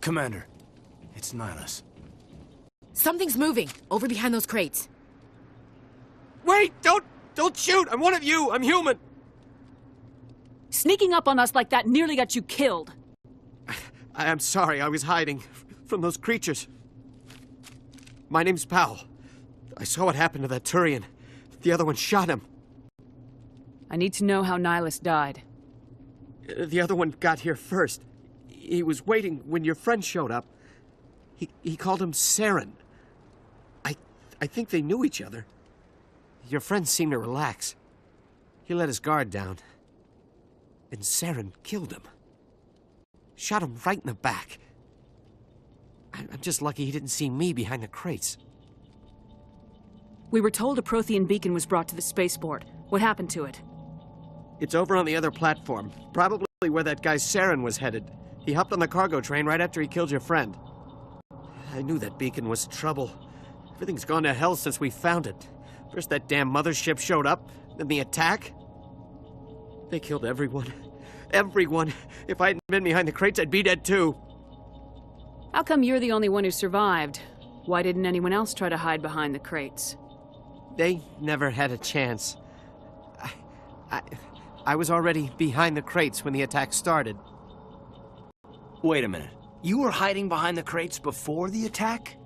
Commander, it's Nihilus. Something's moving, over behind those crates. Wait! Don't shoot! I'm one of you! I'm human! Sneaking up on us like that nearly got you killed. I'm sorry, I was hiding from those creatures. My name's Powell. I saw what happened to that Turian. The other one shot him. I need to know how Nihilus died. The other one got here first. He was waiting when your friend showed up. He called him Saren. I think they knew each other. Your friend seemed to relax. He let his guard down. And Saren killed him. Shot him right in the back. I'm just lucky he didn't see me behind the crates. We were told a Prothean beacon was brought to the spaceport. What happened to it? It's over on the other platform. Probably where that guy Saren was headed. He hopped on the cargo train right after he killed your friend. I knew that beacon was trouble. Everything's gone to hell since we found it. First that damn mothership showed up, then the attack. They killed everyone. Everyone. If I hadn't been behind the crates, I'd be dead too. How come you're the only one who survived? Why didn't anyone else try to hide behind the crates? They never had a chance. I was already behind the crates when the attack started. Wait a minute. You were hiding behind the crates before the attack?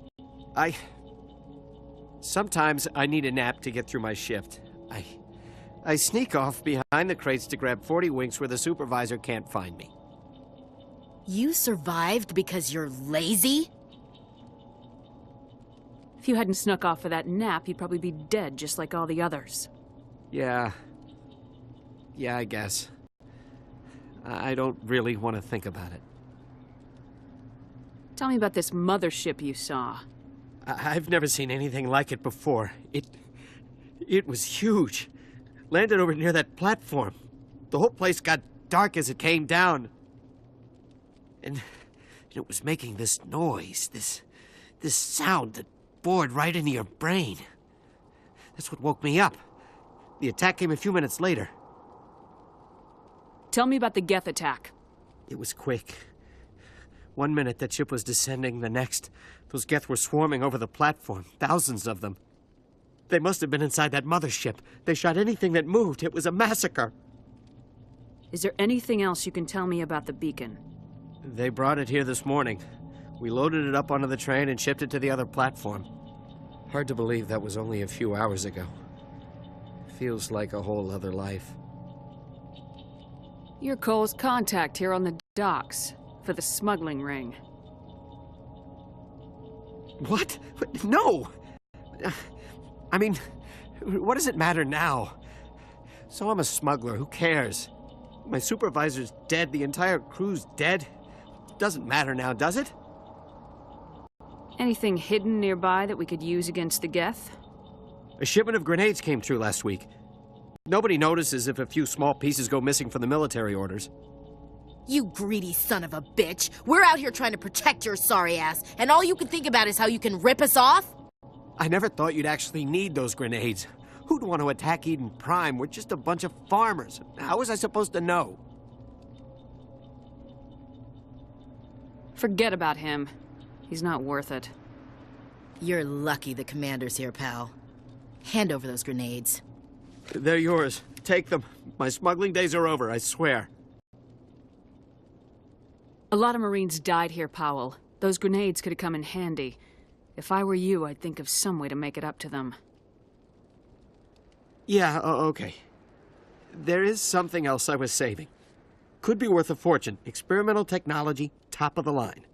Sometimes I need a nap to get through my shift. I sneak off behind the crates to grab 40 winks where the supervisor can't find me. You survived because you're lazy? If you hadn't snuck off for that nap, you'd probably be dead just like all the others. Yeah, I guess. I don't really want to think about it. Tell me about this mothership you saw. I've never seen anything like it before. It was huge. Landed over near that platform. The whole place got dark as it came down. And it was making this noise, this sound that bored right into your brain. That's what woke me up. The attack came a few minutes later. Tell me about the Geth attack. It was quick. 1 minute that ship was descending, the next, those Geth were swarming over the platform, thousands of them. They must have been inside that mothership. They shot anything that moved. It was a massacre. Is there anything else you can tell me about the beacon? They brought it here this morning. We loaded it up onto the train and shipped it to the other platform. Hard to believe that was only a few hours ago. Feels like a whole other life. You're Cole's contact here on the docks for the smuggling ring. What? No! I mean, what does it matter now? So I'm a smuggler, who cares? My supervisor's dead, the entire crew's dead. Doesn't matter now, does it? Anything hidden nearby that we could use against the Geth? A shipment of grenades came through last week. Nobody notices if a few small pieces go missing from the military orders. You greedy son of a bitch. We're out here trying to protect your sorry ass, and all you can think about is how you can rip us off? I never thought you'd actually need those grenades. Who'd want to attack Eden Prime? We're just a bunch of farmers. How was I supposed to know? Forget about him. He's not worth it. You're lucky the commander's here, pal. Hand over those grenades. They're yours. Take them. My smuggling days are over, I swear. A lot of Marines died here, Powell. Those grenades could have come in handy. If I were you, I'd think of some way to make it up to them. Yeah, okay. There is something else I was saving. Could be worth a fortune. Experimental technology, top of the line.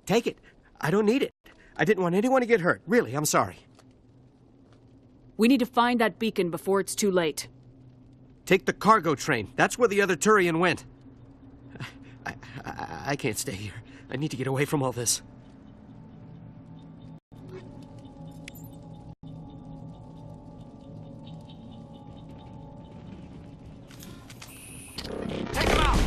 Take it. I don't need it. I didn't want anyone to get hurt. Really, I'm sorry. We need to find that beacon before it's too late. Take the cargo train. That's where the other Turian went. I can't stay here. I need to get away from all this. Take him out!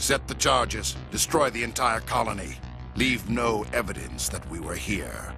Set the charges. Destroy the entire colony. Leave no evidence that we were here.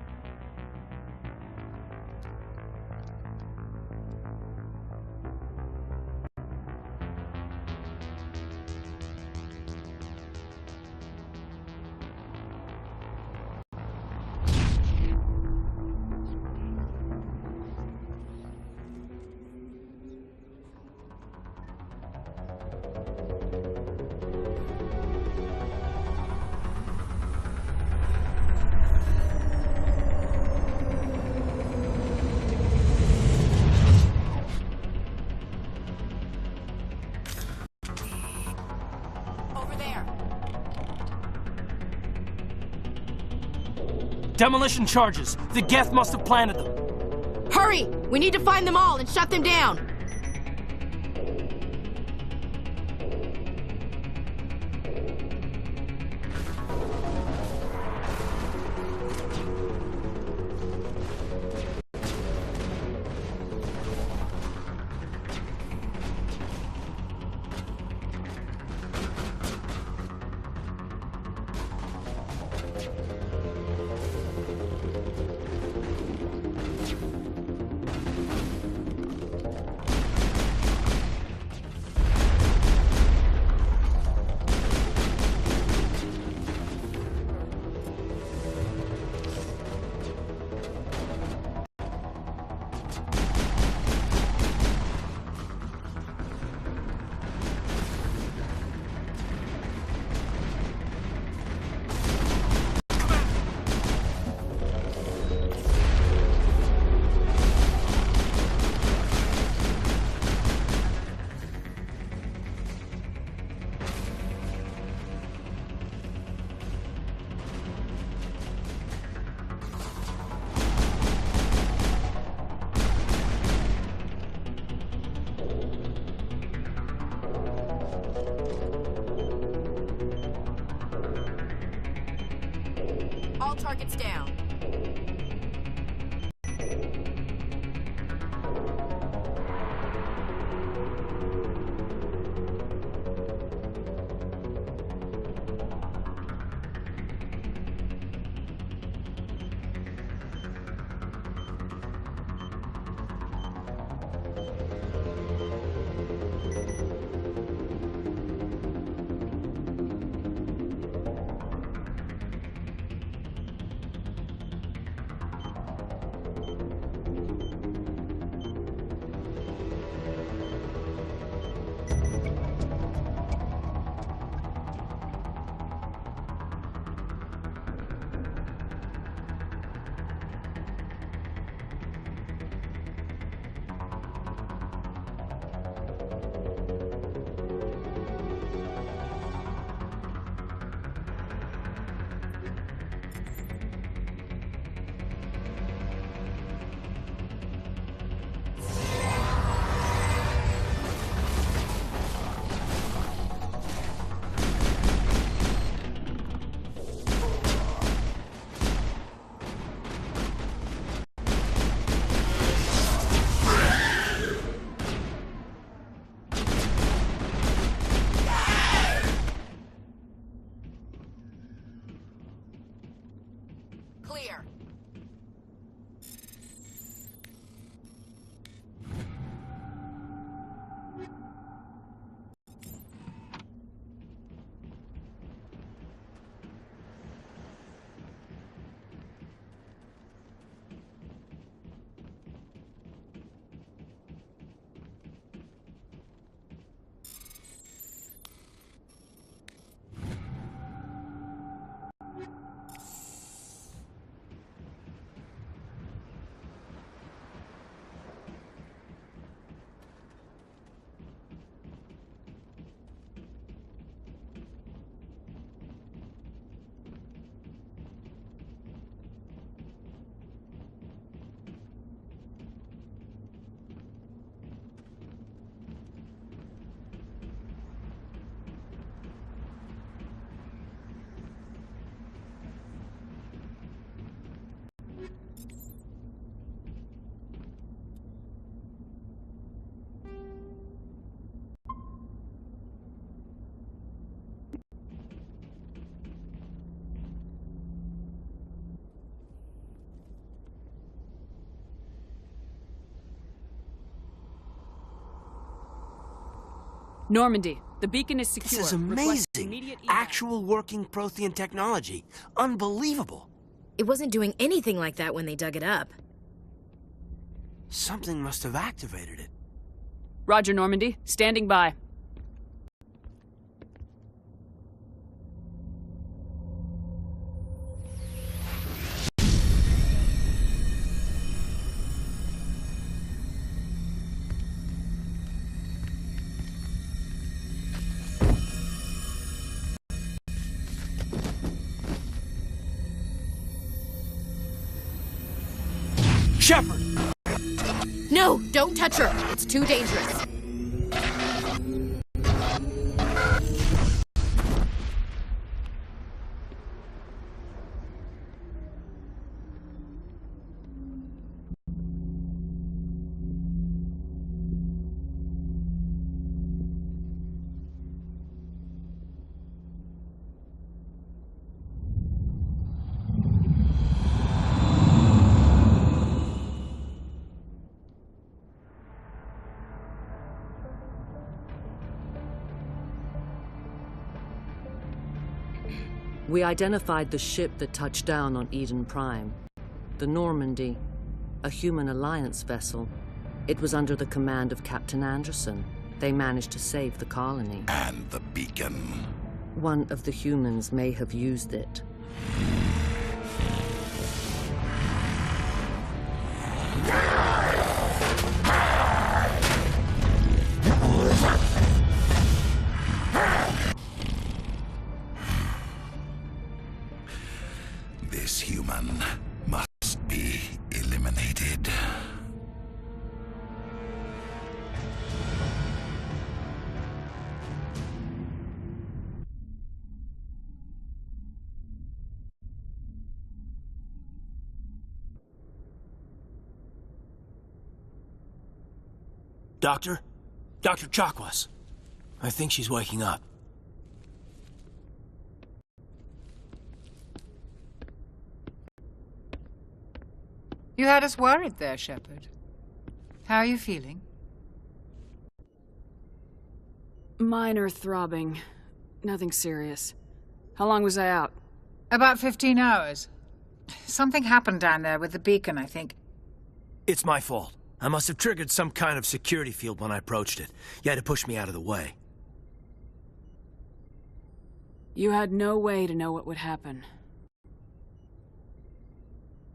Demolition charges. The Geth must have planted them. Hurry! We need to find them all and shut them down! All targets down. Normandy, the beacon is secure. This is Request amazing. immediate evac. Actual working Prothean technology. Unbelievable. It wasn't doing anything like that when they dug it up. Something must have activated it. Roger, Normandy. Standing by. Shepard! No, don't touch her. It's too dangerous. We identified the ship that touched down on Eden Prime. The Normandy, a human alliance vessel. It was under the command of Captain Anderson. They managed to save the colony. And the beacon. One of the humans may have used it. This human must be eliminated. Doctor? Dr. Chakwas. I think she's waking up. You had us worried there, Shepard. How are you feeling? Minor throbbing. Nothing serious. How long was I out? About 15 hours. Something happened down there with the beacon, I think. It's my fault. I must have triggered some kind of security field when I approached it. You had to push me out of the way. You had no way to know what would happen.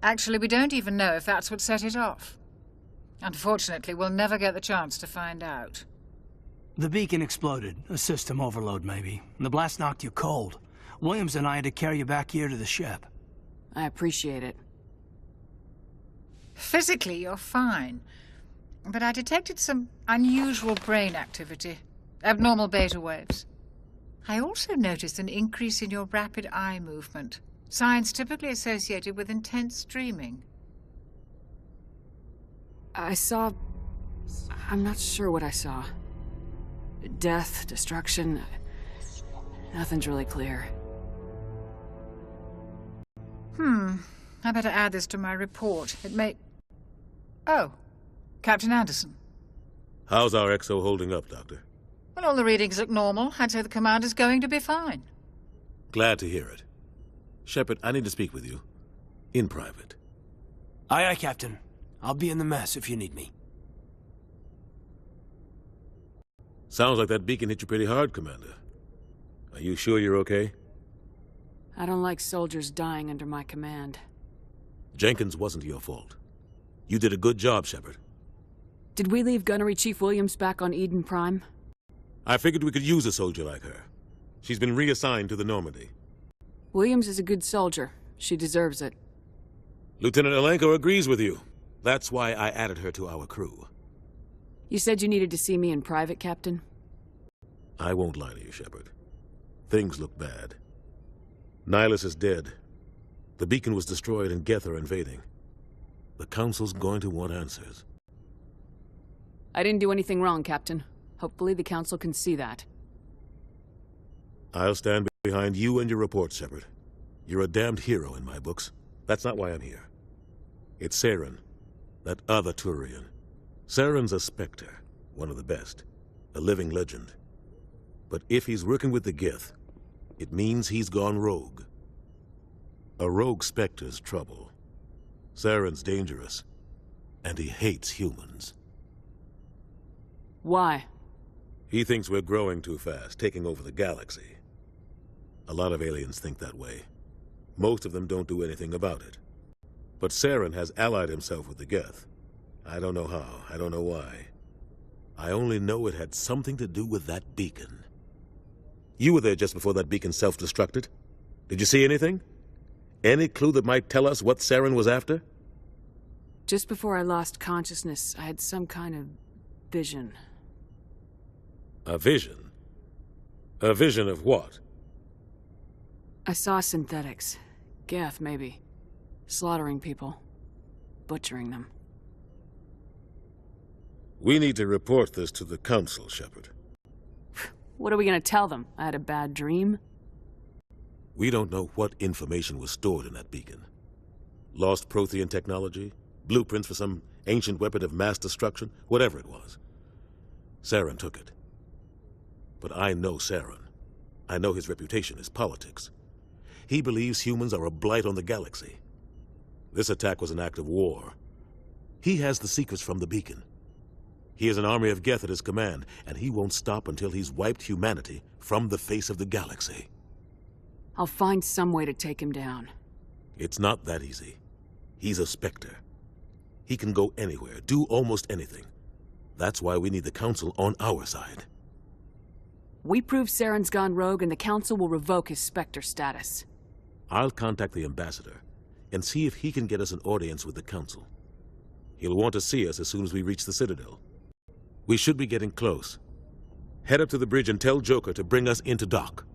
Actually, we don't even know if that's what set it off. Unfortunately, we'll never get the chance to find out. The beacon exploded. A system overload, maybe. The blast knocked you cold. Williams and I had to carry you back here to the ship. I appreciate it. Physically, you're fine. But I detected some unusual brain activity. Abnormal beta waves. I also noticed an increase in your rapid eye movement. Signs typically associated with intense dreaming. I saw... I'm not sure what I saw. Death, destruction... Nothing's really clear. I better add this to my report. It may... Oh, Captain Anderson. How's our XO holding up, Doctor? Well, all the readings look normal. I'd say the commander's going to be fine. Glad to hear it. Shepard, I need to speak with you. In private. Aye, aye, Captain. I'll be in the mess if you need me. Sounds like that beacon hit you pretty hard, Commander. Are you sure you're okay? I don't like soldiers dying under my command. Jenkins wasn't your fault. You did a good job, Shepard. Did we leave Gunnery Chief Williams back on Eden Prime? I figured we could use a soldier like her. She's been reassigned to the Normandy. Williams is a good soldier. She deserves it. Lieutenant Alenko agrees with you. That's why I added her to our crew. You said you needed to see me in private, Captain? I won't lie to you, Shepard. Things look bad. Nihilus is dead. The beacon was destroyed and Geth are invading. The Council's going to want answers. I didn't do anything wrong, Captain. Hopefully the Council can see that. I'll stand behind you and your report, Shepard. You're a damned hero in my books. That's not why I'm here. It's Saren, that other Turian. Saren's a Specter, one of the best. A living legend. But if he's working with the Geth, it means he's gone rogue. A rogue Specter's trouble. Saren's dangerous, and he hates humans. Why? He thinks we're growing too fast, taking over the galaxy. A lot of aliens think that way. Most of them don't do anything about it. But Saren has allied himself with the Geth. I don't know how, I don't know why. I only know it had something to do with that beacon. You were there just before that beacon self-destructed. Did you see anything? Any clue that might tell us what Saren was after? Just before I lost consciousness, I had some kind of vision. A vision? A vision of what? I saw synthetics. Geth, maybe. Slaughtering people. Butchering them. We need to report this to the Council, Shepard. What are we gonna tell them? I had a bad dream? We don't know what information was stored in that beacon. Lost Prothean technology? Blueprints for some ancient weapon of mass destruction? Whatever it was. Saren took it. But I know Saren. I know his reputation is politics. He believes humans are a blight on the galaxy. This attack was an act of war. He has the secrets from the beacon. He has an army of Geth at his command, and he won't stop until he's wiped humanity from the face of the galaxy. I'll find some way to take him down. It's not that easy. He's a Specter. He can go anywhere, do almost anything. That's why we need the Council on our side. We prove Saren's gone rogue, and the Council will revoke his Specter status. I'll contact the ambassador and see if he can get us an audience with the Council. He'll want to see us as soon as we reach the Citadel. We should be getting close. Head up to the bridge and tell Joker to bring us into dock.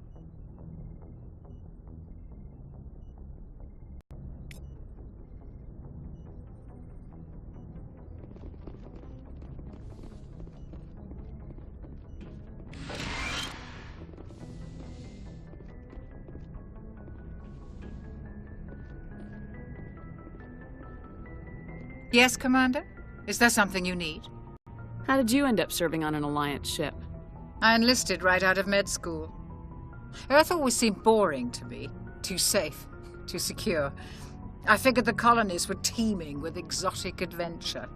Yes, Commander? Is there something you need? How did you end up serving on an Alliance ship? I enlisted right out of med school. Earth always seemed boring to me. Too safe, too secure. I figured the colonies were teeming with exotic adventure.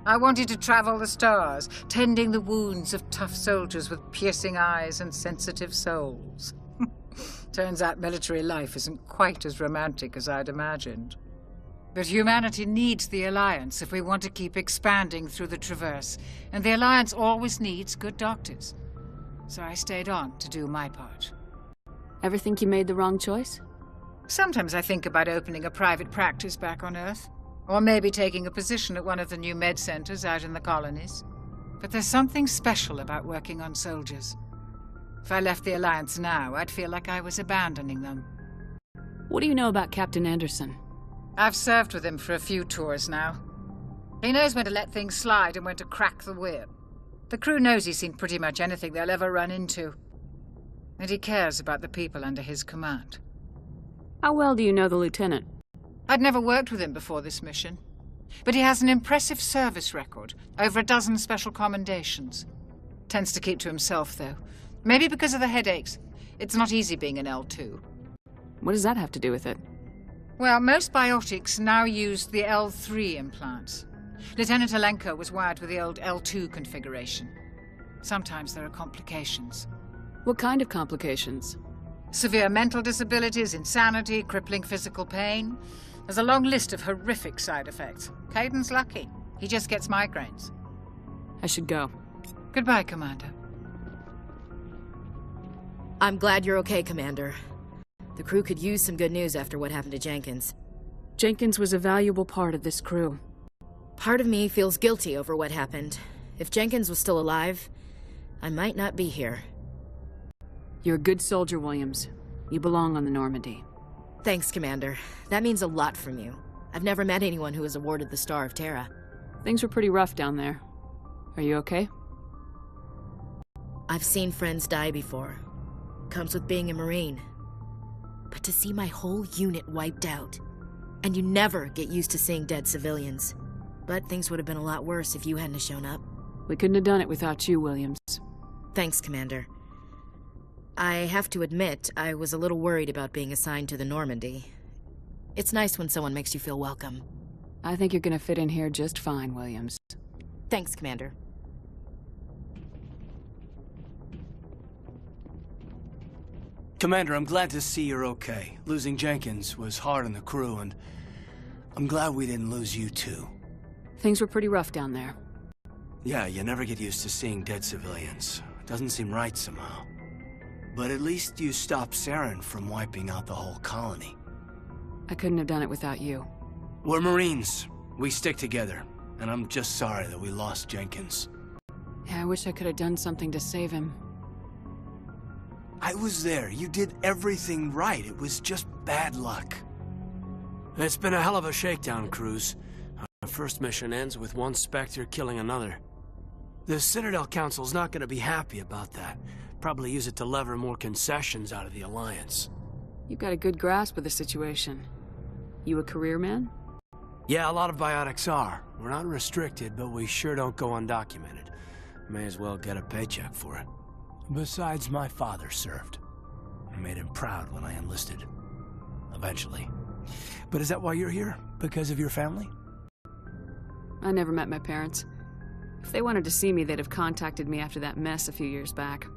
I wanted to travel the stars, tending the wounds of tough soldiers with piercing eyes and sensitive souls. Turns out military life isn't quite as romantic as I'd imagined. But humanity needs the Alliance if we want to keep expanding through the Traverse, and the Alliance always needs good doctors. So I stayed on to do my part. Ever think you made the wrong choice? Sometimes I think about opening a private practice back on Earth, or maybe taking a position at one of the new med centers out in the colonies. But there's something special about working on soldiers. If I left the Alliance now, I'd feel like I was abandoning them. What do you know about Captain Anderson? I've served with him for a few tours now. He knows when to let things slide and when to crack the whip. The crew knows he's seen pretty much anything they'll ever run into. And he cares about the people under his command. How well do you know the Lieutenant? I'd never worked with him before this mission. But he has an impressive service record, over a dozen special commendations. Tends to keep to himself, though. Maybe because of the headaches. It's not easy being an L2. What does that have to do with it? Well, most biotics now use the L3 implants. Lieutenant Alenko was wired with the old L2 configuration. Sometimes there are complications. What kind of complications? Severe mental disabilities, insanity, crippling physical pain. There's a long list of horrific side effects. Caden's lucky. He just gets migraines. I should go. Goodbye, Commander. I'm glad you're okay, Commander. The crew could use some good news after what happened to Jenkins. Jenkins was a valuable part of this crew. Part of me feels guilty over what happened. If Jenkins was still alive, I might not be here. You're a good soldier, Williams. You belong on the Normandy. Thanks, Commander. That means a lot from you. I've never met anyone who was awarded the Star of Terra. Things were pretty rough down there. Are you okay? I've seen friends die before. Comes with being a Marine. But to see my whole unit wiped out, and you never get used to seeing dead civilians. But things would have been a lot worse if you hadn't shown up. We couldn't have done it without you, Williams. Thanks, Commander. I have to admit, I was a little worried about being assigned to the Normandy. It's nice when someone makes you feel welcome. I think you're gonna fit in here just fine, Williams. Thanks, Commander. Commander, I'm glad to see you're okay. Losing Jenkins was hard on the crew, and I'm glad we didn't lose you too. Things were pretty rough down there. Yeah, you never get used to seeing dead civilians. It doesn't seem right somehow. But at least you stopped Saren from wiping out the whole colony. I couldn't have done it without you. We're Marines. We stick together. And I'm just sorry that we lost Jenkins. Yeah, I wish I could have done something to save him. I was there. You did everything right. It was just bad luck. It's been a hell of a shakedown, Cruz. Our first mission ends with one Specter killing another. The Citadel Council's not going to be happy about that. Probably use it to lever more concessions out of the Alliance. You've got a good grasp of the situation. You a career man? Yeah, a lot of biotics are. We're not restricted, but we sure don't go undocumented. May as well get a paycheck for it. Besides, my father served. I made him proud when I enlisted. Eventually. But is that why you're here? Because of your family? I never met my parents. If they wanted to see me, they'd have contacted me after that mess a few years back.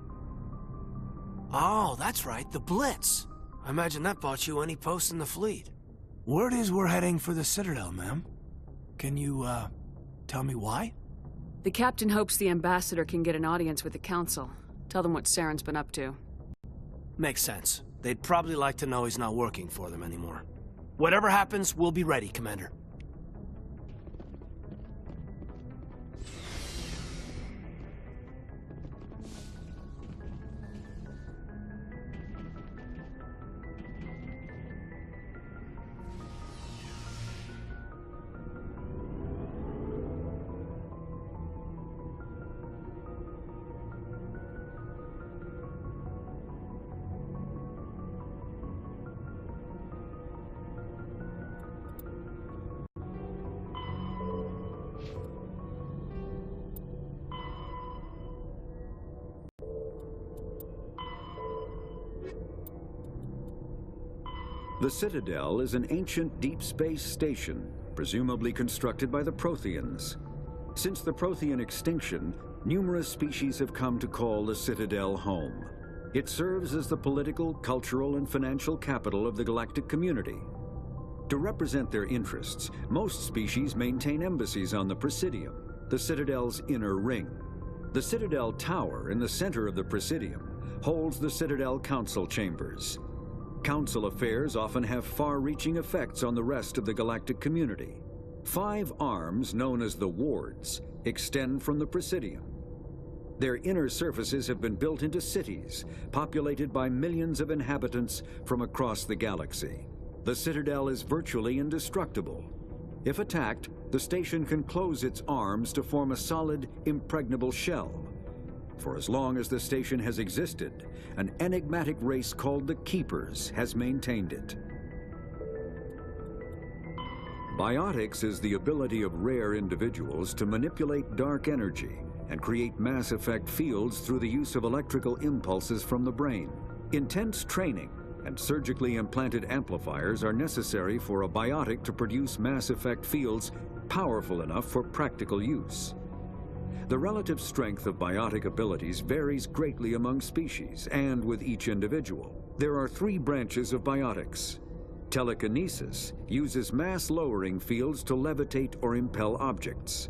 Oh, that's right, the Blitz. I imagine that bought you any post in the fleet. Word is we're heading for the Citadel, ma'am. Can you, tell me why? The captain hopes the ambassador can get an audience with the council. Tell them what Saren's been up to. Makes sense. They'd probably like to know he's not working for them anymore. Whatever happens, we'll be ready, Commander. The Citadel is an ancient deep space station, presumably constructed by the Protheans. Since the Prothean extinction, numerous species have come to call the Citadel home. It serves as the political, cultural, and financial capital of the galactic community. To represent their interests, most species maintain embassies on the Presidium, the Citadel's inner ring. The Citadel Tower in the center of the Presidium holds the Citadel Council Chambers. Council affairs often have far-reaching effects on the rest of the galactic community. 5 arms, known as the wards, extend from the Presidium. Their inner surfaces have been built into cities, populated by millions of inhabitants from across the galaxy. The Citadel is virtually indestructible. If attacked, the station can close its arms to form a solid, impregnable shell. For as long as the station has existed, an enigmatic race called the Keepers has maintained it. Biotics is the ability of rare individuals to manipulate dark energy and create mass effect fields through the use of electrical impulses from the brain. Intense training and surgically implanted amplifiers are necessary for a biotic to produce mass effect fields powerful enough for practical use. The relative strength of biotic abilities varies greatly among species and with each individual. There are 3 branches of biotics. Telekinesis uses mass-lowering fields to levitate or impel objects.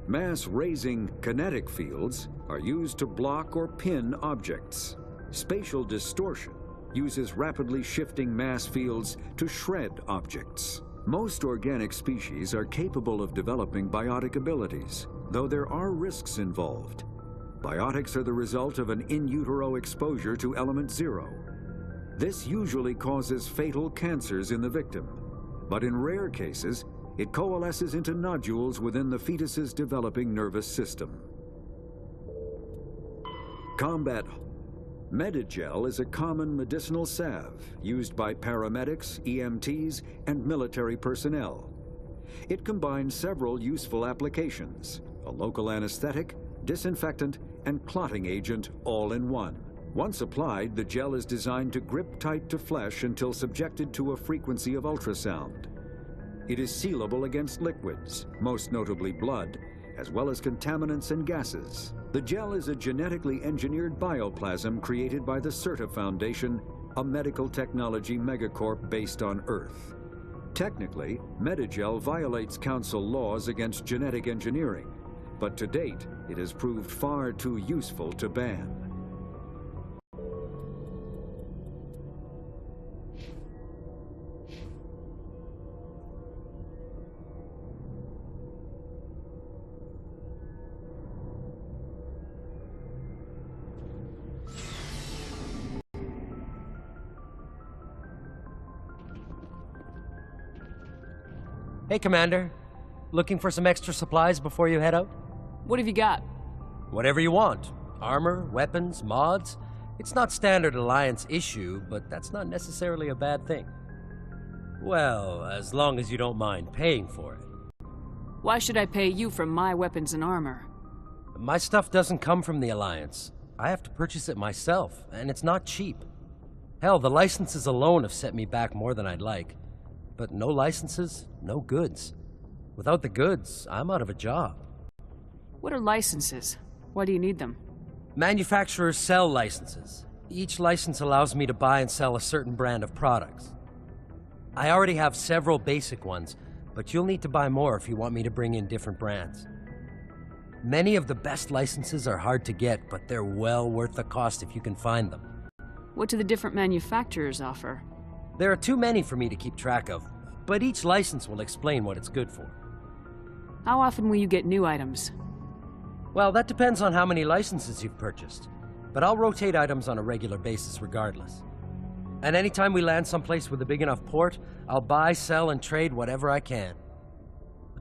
Mass-raising kinetic fields are used to block or pin objects. Spatial distortion uses rapidly shifting mass fields to shred objects. Most organic species are capable of developing biotic abilities, though there are risks involved. Biotics are the result of an in utero exposure to element 0. This usually causes fatal cancers in the victim, but in rare cases, it coalesces into nodules within the fetus's developing nervous system. Combat Medigel is a common medicinal salve used by paramedics, EMTs, and military personnel. It combines several useful applications: a local anesthetic, disinfectant, and clotting agent all in one. Once applied, the gel is designed to grip tight to flesh until subjected to a frequency of ultrasound. It is sealable against liquids, most notably blood, as well as contaminants and gases. The gel is a genetically engineered bioplasm created by the CERTA Foundation, a medical technology megacorp based on Earth. Technically, Medigel violates Council laws against genetic engineering, but to date, it has proved far too useful to ban. Hey, Commander. Looking for some extra supplies before you head out? What have you got? Whatever you want. Armor, weapons, mods. It's not standard Alliance issue, but that's not necessarily a bad thing. Well, as long as you don't mind paying for it. Why should I pay you for my weapons and armor? My stuff doesn't come from the Alliance. I have to purchase it myself, and it's not cheap. Hell, the licenses alone have set me back more than I'd like. But no licenses, no goods. Without the goods, I'm out of a job. What are licenses? Why do you need them? Manufacturers sell licenses. Each license allows me to buy and sell a certain brand of products. I already have several basic ones, but you'll need to buy more if you want me to bring in different brands. Many of the best licenses are hard to get, but they're well worth the cost if you can find them. What do the different manufacturers offer? There are too many for me to keep track of, but each license will explain what it's good for. How often will you get new items? Well, that depends on how many licenses you've purchased, but I'll rotate items on a regular basis regardless. And anytime we land someplace with a big enough port, I'll buy, sell, and trade whatever I can.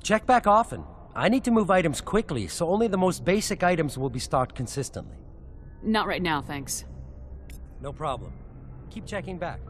Check back often. I need to move items quickly, so only the most basic items will be stocked consistently. Not right now, thanks. No problem. Keep checking back.